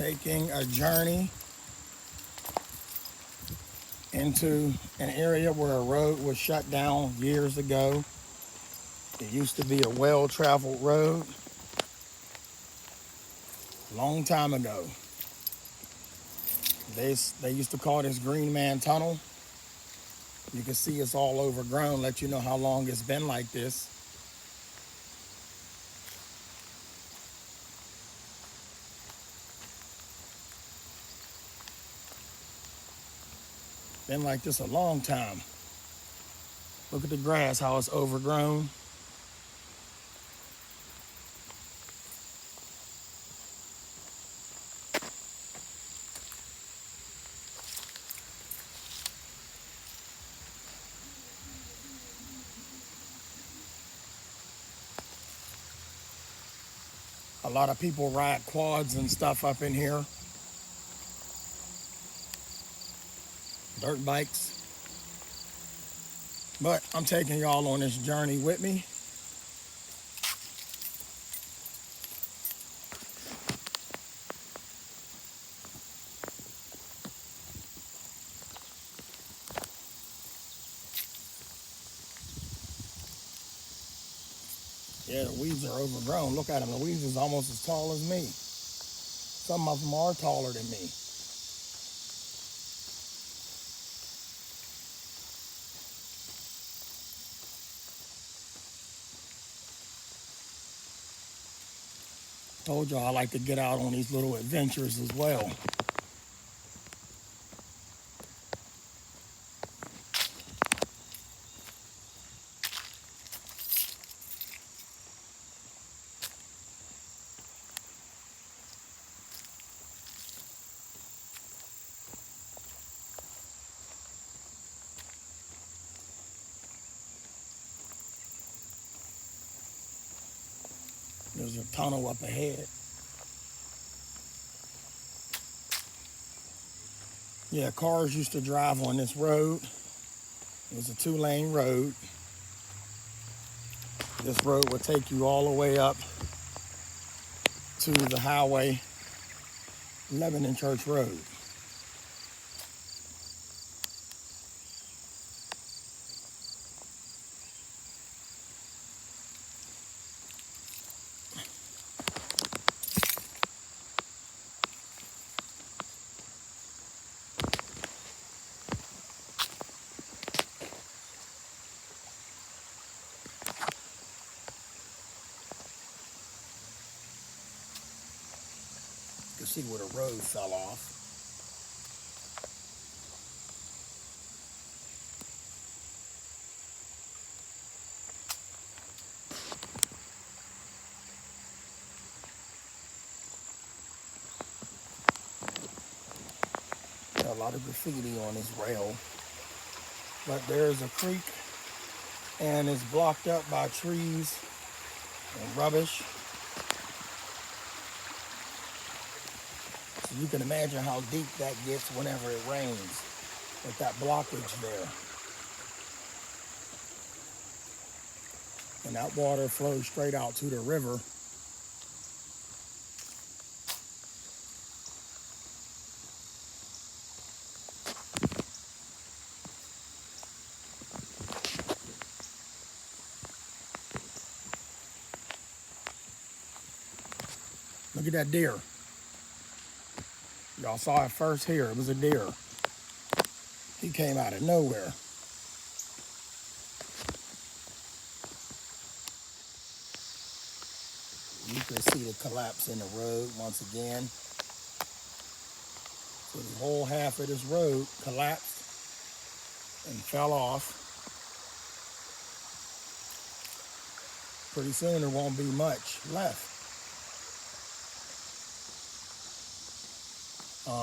taking a journey into an area where a road was shut down years ago. It used to be a well-traveled road a long time ago. They used to call this Green Man Tunnel. You can see it's all overgrown, let you know how long it's been like this. Been like this a long time. Look at the grass, how it's overgrown. A lot of people ride quads and stuff up in here. Dirt bikes. But I'm taking y'all on this journey with me. Yeah, the weeds are overgrown. Look at them. The weeds is almost as tall as me. Some of them are taller than me. Told y'all I like to get out on these little adventures as well. There's a tunnel up ahead. Yeah, cars used to drive on this road. It was a 2-lane road. This road would take you all the way up to the highway, Lebanon Church Road. You can see where the road fell off. Got a lot of graffiti on this rail. But there's a creek and it's blocked up by trees and rubbish. So you can imagine how deep that gets whenever it rains with that blockage there. And that water flows straight out to the river. Look at that deer. Y'all saw it first here. It was a deer. He came out of nowhere. You can see the collapse in the road once again. So the whole half of this road collapsed and fell off. Pretty soon there won't be much left.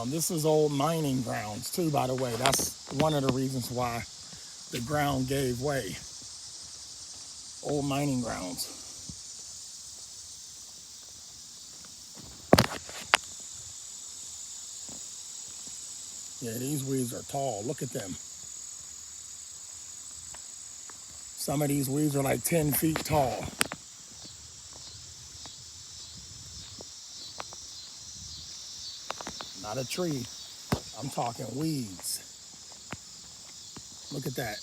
This is old mining grounds too, by the way. That's one of the reasons why the ground gave way. Old mining grounds. Yeah, these weeds are tall. Look at them. Some of these weeds are like 10 feet tall. Not a tree. I'm talking weeds. Look at that.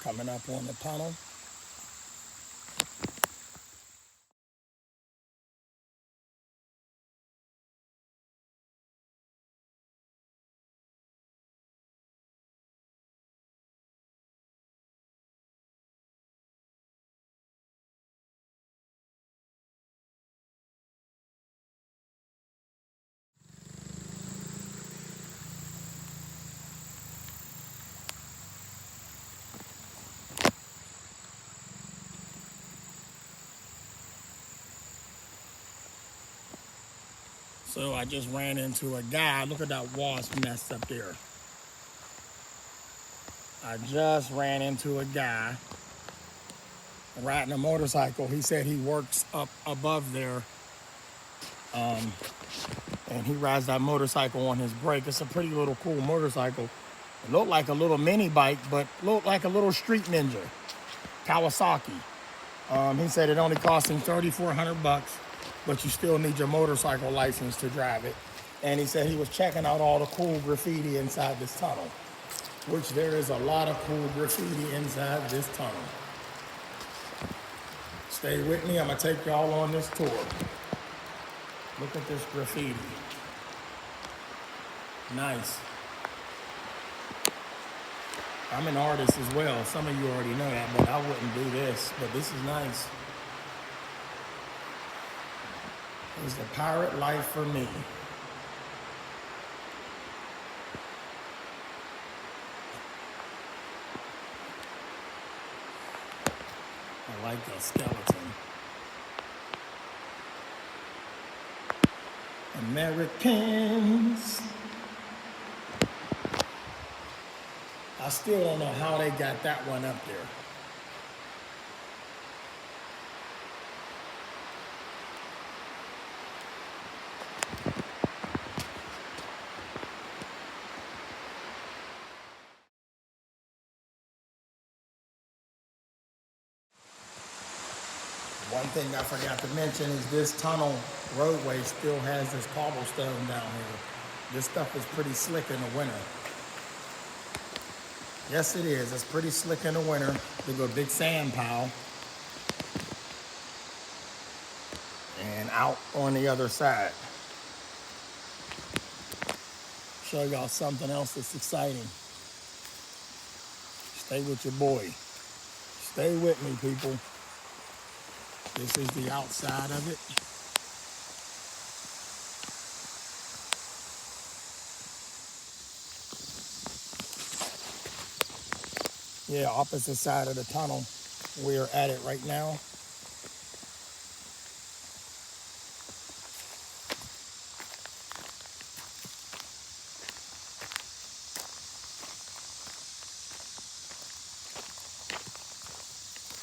Coming up on the tunnel. So I just ran into a guy. Look at that wasp nest up there. I just ran into a guy riding a motorcycle. He said he works up above there, and he rides that motorcycle on his break. It's a pretty little cool motorcycle. It looked like a little mini bike, but looked like a little street ninja, Kawasaki. He said it only cost him $3,400, but you still need your motorcycle license to drive it. And he said he was checking out all the cool graffiti inside this tunnel, which there is a lot of cool graffiti inside this tunnel. Stay with me, I'm gonna take y'all on this tour. Look at this graffiti. Nice. I'm an artist as well. Some of you already know that, but I wouldn't do this, but this is nice. It's the pirate life for me. I like that skeleton. Americans. I still don't know how they got that one up there. One thing I forgot to mention is this tunnel roadway still has this cobblestone down here. This stuff is pretty slick in the winter. Yes, it is. It's pretty slick in the winter. There's a big sand pile. And out on the other side. Show y'all something else that's exciting. Stay with your boy. Stay with me, people. This is the outside of it. Yeah, opposite side of the tunnel. We're at it right now.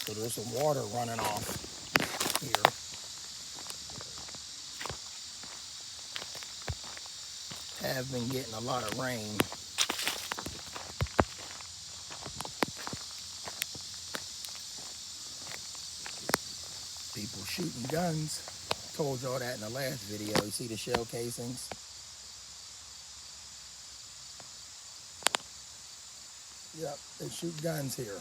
So there's some water running off here. Have been getting a lot of rain. People shooting guns. Told y'all that in the last video. You see the shell casings? Yep, they shoot guns here.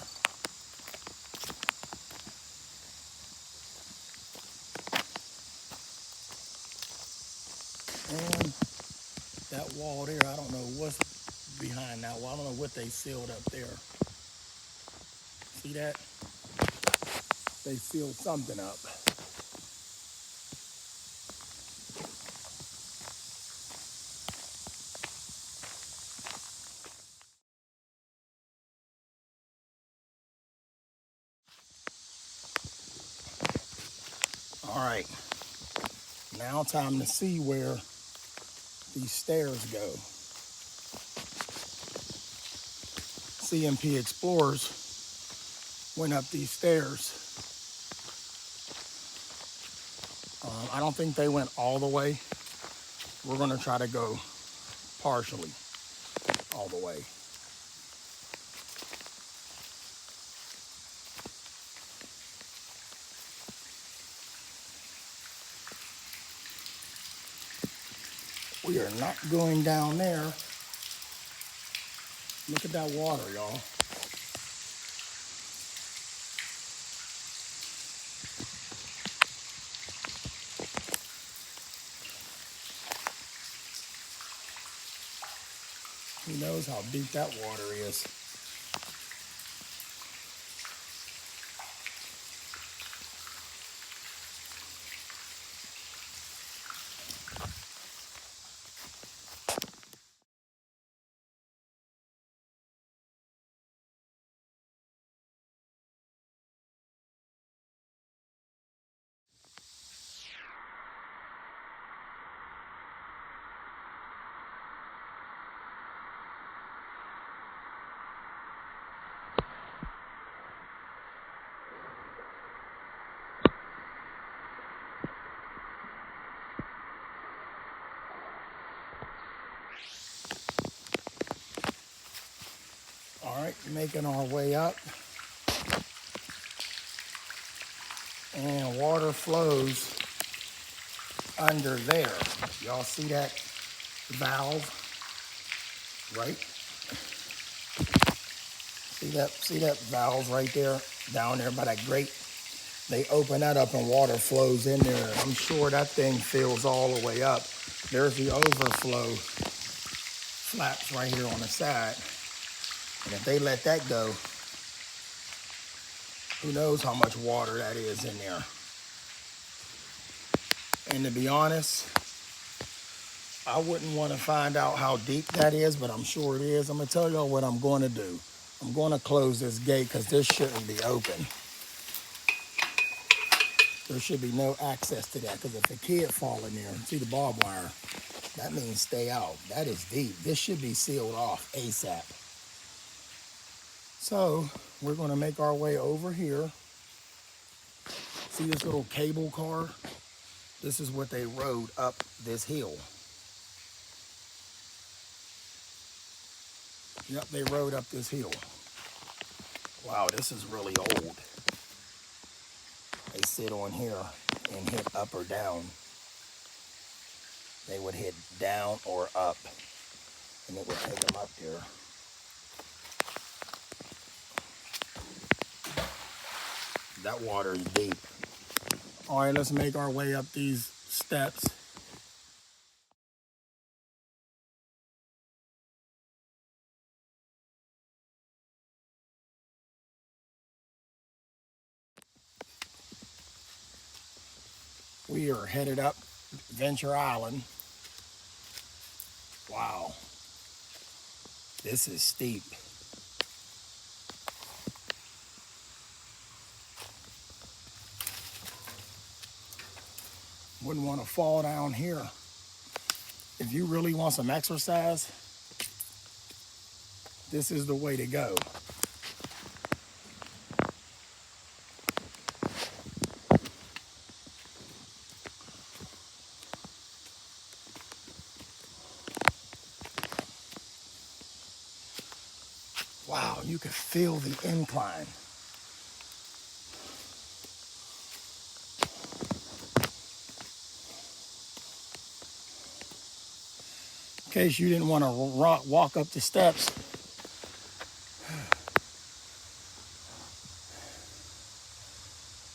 And that wall there, I don't know what's behind that wall. I don't know what they sealed up there. See that? They sealed something up. All right, now time to see where these stairs go. CMP Explorers went up these stairs. I don't think they went all the way. We're gonna try to go partially all the way. We are not going down there. Look at that water, y'all. Who knows how deep that water is? All right, making our way up. And water flows under there. Y'all see that valve? Right? See that valve right there? Down there by that grate? They open that up and water flows in there. I'm sure that thing fills all the way up. There's the overflow flaps right here on the side. And if they let that go, who knows how much water that is in there. And to be honest, I wouldn't want to find out how deep that is, but I'm sure it is. I'm going to tell y'all what I'm going to do. I'm going to close this gate because this shouldn't be open. There should be no access to that because if a kid fall in there, see the barbed wire, that means stay out. That is deep. This should be sealed off ASAP. So we're going to make our way over here. See this little cable car? This is what they rode up this hill. Yep, they rode up this hill. Wow, this is really old. They sit on here and hit up or down. They would hit down or up, and it would take them up there. That water is deep. All right, let's make our way up these steps. We are headed up Venture Island. Wow, this is steep. Wouldn't want to fall down here. If you really want some exercise, this is the way to go. Wow, you can feel the incline. In case you didn't want to walk up the steps,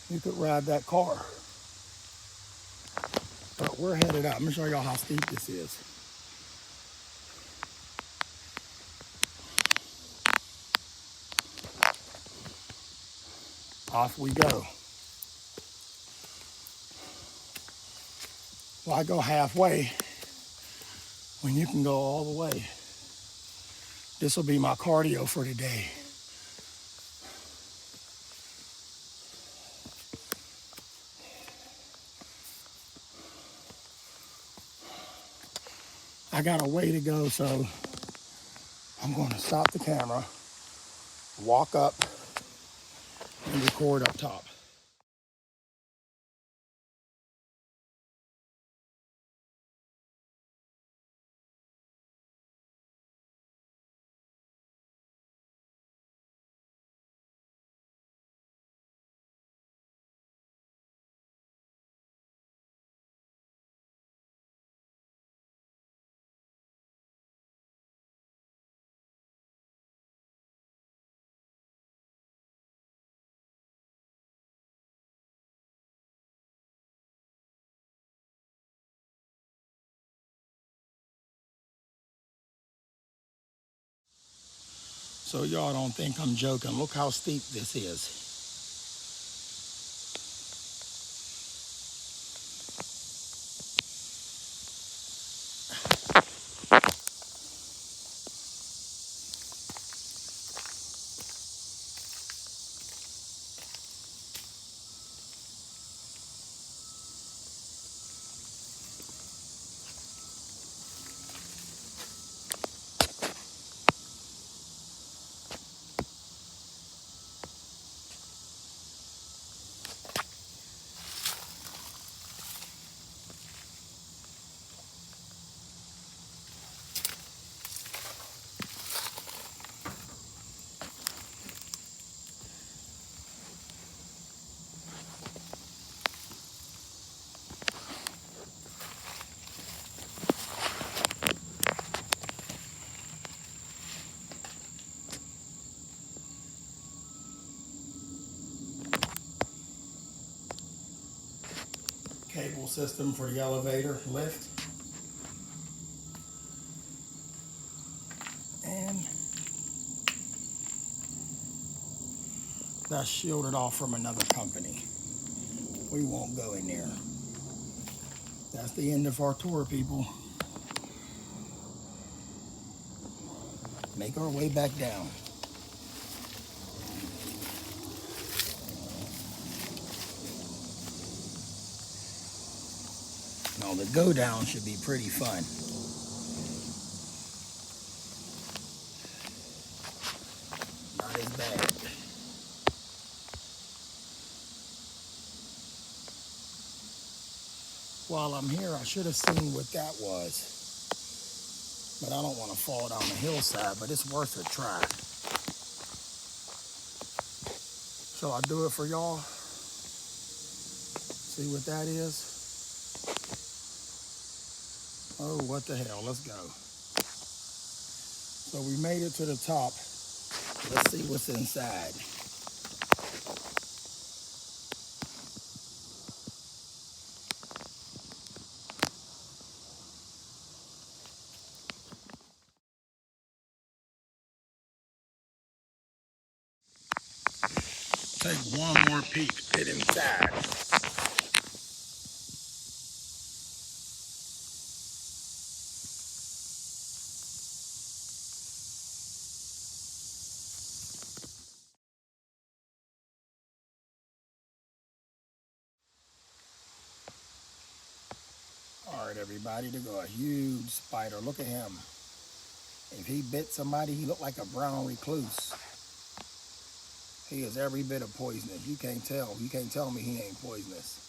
you could ride that car. But we're headed up. I'm gonna show y'all how steep this is. Off we go. Why go halfway when you can go all the way? This will be my cardio for today. I got a way to go, so I'm going to stop the camera, walk up and record up top. So y'all don't think I'm joking. Look how steep this is. Cable system for the elevator lift. And that's shielded off from another company. We won't go in there. That's the end of our tour, people. Make our way back down. Now the go down should be pretty fun. Not as bad. While I'm here, I should have seen what that was. But I don't want to fall down the hillside, but it's worth a try. Shall I do it for y'all? See what that is? Oh, what the hell, let's go. So we made it to the top. Let's see what's inside. Take one more peek at inside. All right, everybody, there go a huge spider. Look at him. If he bit somebody, he looked like a brown recluse. He is every bit of poisonous. You can't tell. You can't tell me he ain't poisonous.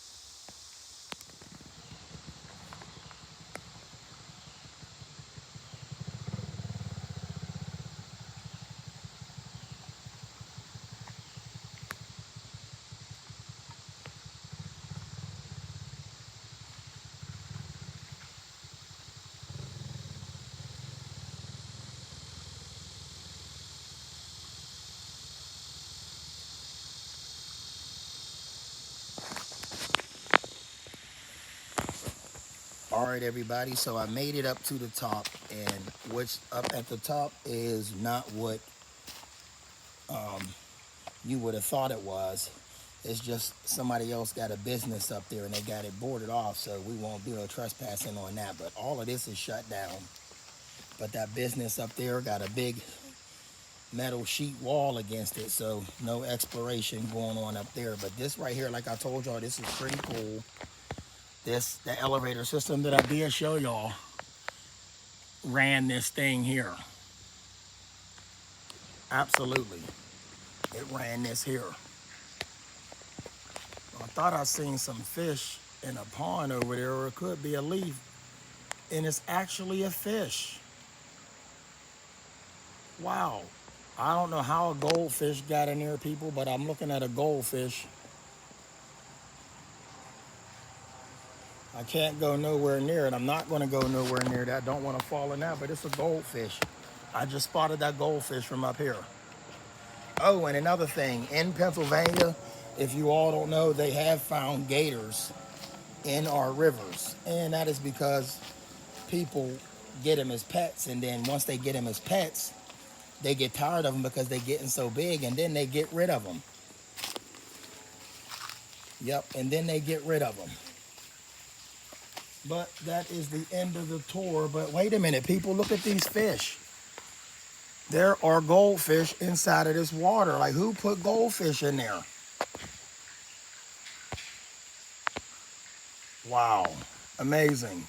All right, everybody, so I made it up to the top, and what's up at the top is not what you would have thought it was. It's just somebody else got a business up there and they got it boarded off, so we won't be no trespassing on that. But all of this is shut down. But that business up there got a big metal sheet wall against it, so no exploration going on up there. But this right here, like I told y'all, this is pretty cool. The elevator system that I did show y'all ran this thing here. Absolutely. It ran this here. I thought I seen some fish in a pond over there, or it could be a leaf, and it's actually a fish. Wow. I don't know how a goldfish got in there, people, but I'm looking at a goldfish. I can't go nowhere near it. I'm not going to go nowhere near that. Don't want to fall in that, but it's a goldfish. I just spotted that goldfish from up here. Oh, and another thing, in Pennsylvania, if you all don't know, they have found gators in our rivers. And that is because people get them as pets. And then once they get them as pets, they get tired of them because they're getting so big, and then they get rid of them. Yep, and then they get rid of them. But that is the end of the tour. But wait a minute, people, look at these fish. There are goldfish inside of this water. Like, who put goldfish in there? Wow, amazing.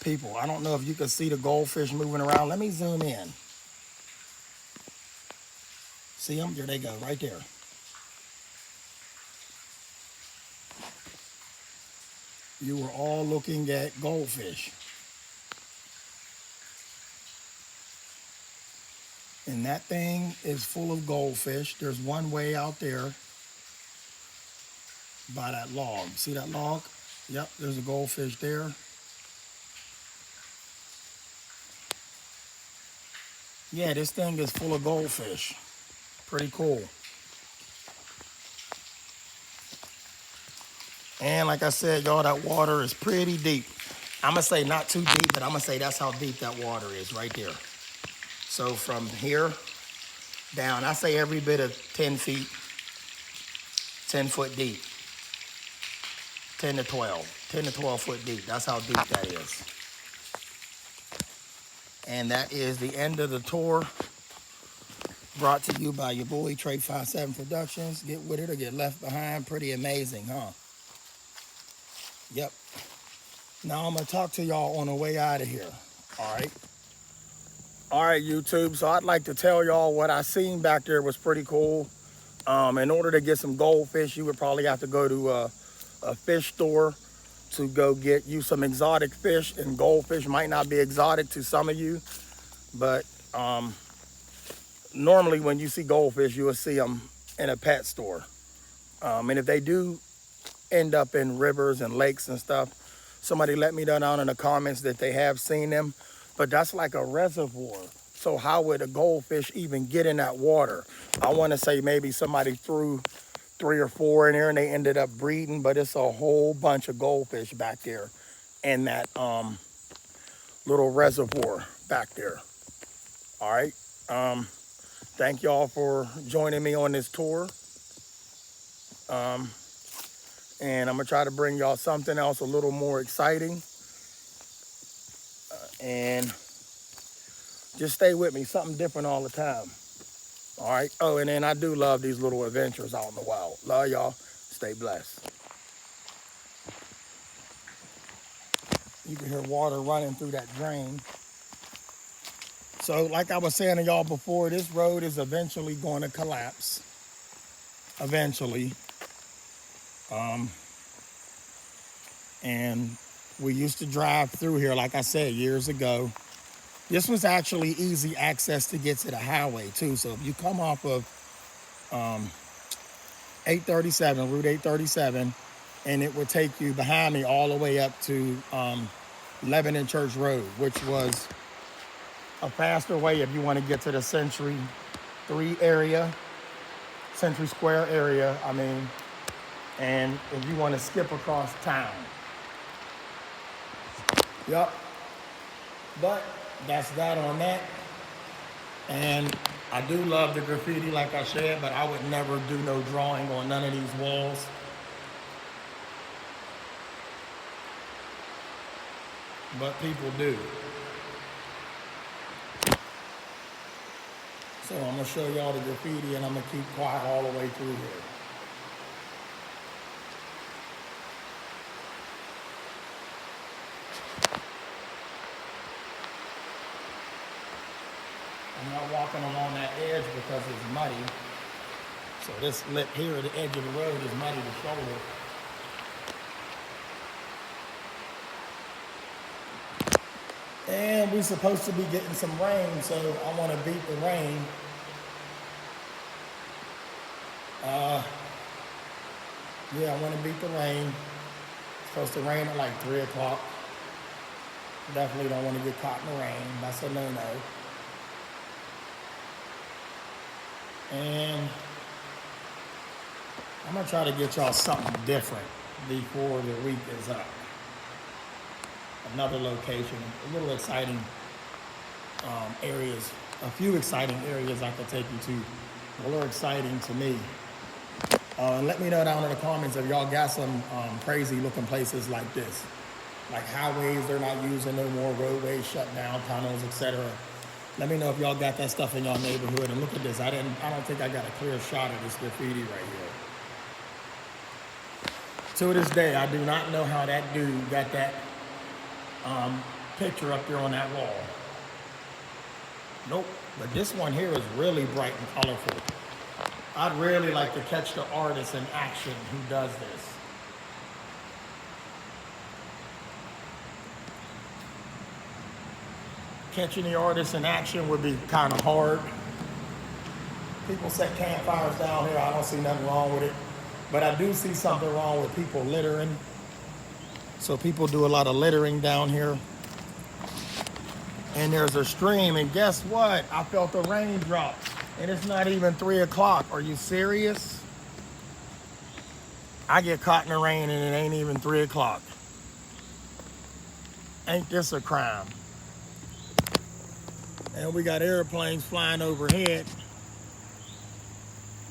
People, I don't know if you can see the goldfish moving around. Let me zoom in. See them? There they go, right there. You were all looking at goldfish. And that thing is full of goldfish. There's one way out there by that log. See that log? Yep, there's a goldfish there. Yeah, this thing is full of goldfish. Pretty cool. And like I said, y'all, that water is pretty deep. I'm going to say not too deep, but I'm going to say that's how deep that water is right there. So from here down, I say every bit of 10 feet, 10 foot deep. 10 to 12. 10 to 12 foot deep. That's how deep that is. And that is the end of the tour. Brought to you by your boy, Trade 57 Productions. Get with it or get left behind. Pretty amazing, huh? Yep. Now I'm going to talk to y'all on the way out of here. All right. All right, YouTube. So I'd like to tell y'all what I seen back there was pretty cool. In order to get some goldfish, you would probably have to go to a fish store to go get you some exotic fish. And goldfish might not be exotic to some of you, but normally when you see goldfish, you will see them in a pet store. And if they do end up in rivers and lakes and stuff, somebody let me know down in the comments that they have seen them. But that's like a reservoir. So how would a goldfish even get in that water? I want to say maybe somebody threw 3 or 4 in there and they ended up breeding, but it's a whole bunch of goldfish back there in that little reservoir back there. All right. Thank y'all for joining me on this tour. And I'm going to try to bring y'all something else a little more exciting. And just stay with me, something different all the time. All right. Oh, and then I do love these little adventures out in the wild. Love y'all. Stay blessed. You can hear water running through that drain. So like I was saying to y'all before, this road is eventually going to collapse. Eventually. And we used to drive through here, like I said, years ago. This was actually easy access to get to the highway too. So if you come off of 837, Route 837, and it would take you behind me all the way up to Lebanon Church Road, which was a faster way if you want to get to the Century 3 area, Century Square area, I mean, and if you want to skip across town. Yep. But that's that on that. And I do love the graffiti, like I said, but I would never do no drawing on none of these walls. But people do. So I'm going to show y'all the graffiti, and I'm going to keep quiet all the way through here. I'm not walking along that edge because it's muddy. So this lip here at the edge of the road is muddy to shoulder. And we're supposed to be getting some rain, so I want to beat the rain. Yeah, I want to beat the rain. It's supposed to rain at like 3 o'clock. Definitely don't want to get caught in the rain. That's a no-no. And I'm going to try to get y'all something different before the week is up. Another location, a little exciting areas, a few exciting areas I could take you to. A little exciting to me. And let me know down in the comments if y'all got some crazy looking places like this. Like highways they're not using no more, roadways shut down, tunnels, etc. Let me know if y'all got that stuff in y'all neighborhood. And look at this. I don't think I got a clear shot of this graffiti right here. To this day, I do not know how that dude got that picture up there on that wall. Nope. But this one here is really bright and colorful. I'd really like to catch the artist in action who does this. Catching the artist in action would be kind of hard. People set campfires down here. I don't see nothing wrong with it. But I do see something wrong with people littering. So people do a lot of littering down here. And there's a stream, and guess what? I felt a raindrop, and it's not even 3 o'clock. Are you serious? I get caught in the rain, and it ain't even 3 o'clock. Ain't this a crime? And we got airplanes flying overhead.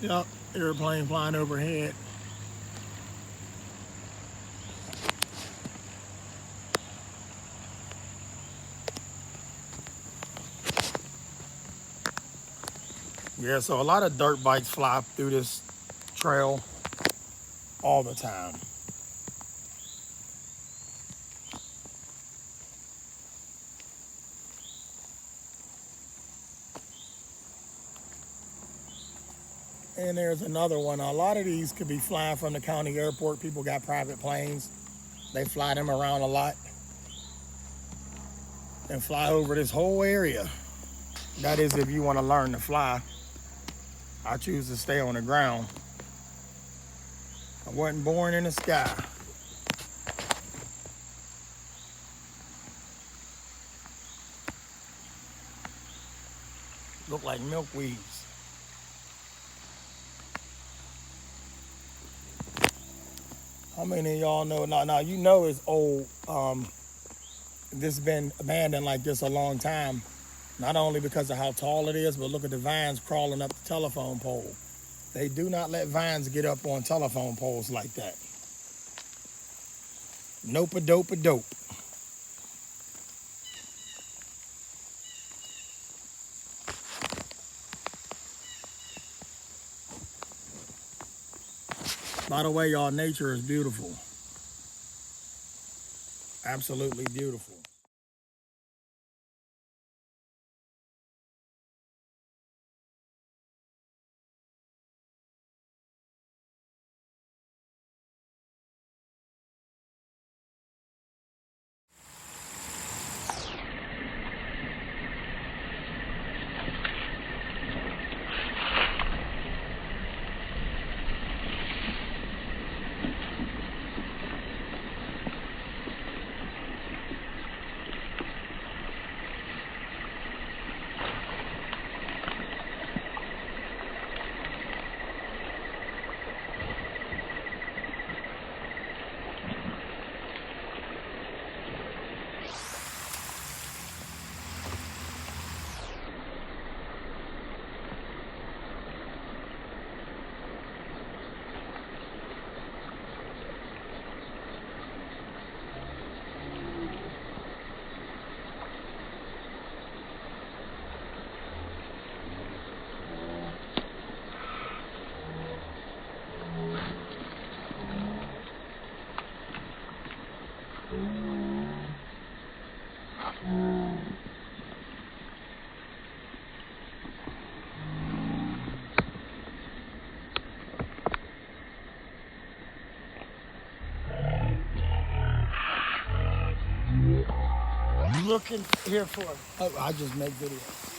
Yup, airplane flying overhead. Yeah, so a lot of dirt bikes fly through this trail all the time. And there's another one. A lot of these could be flying from the county airport. People got private planes. They fly them around a lot and fly over this whole area. That is if you want to learn to fly. I choose to stay on the ground. I wasn't born in the sky. Look like milkweeds. How many of y'all know? Now you know it's old. This has been abandoned like this a long time. Not only because of how tall it is, but look at the vines crawling up the telephone pole. They do not let vines get up on telephone poles like that. Nope-a-dope-a-dope. By the way, y'all, nature is beautiful. Absolutely beautiful. looking here for? Oh, I just make videos.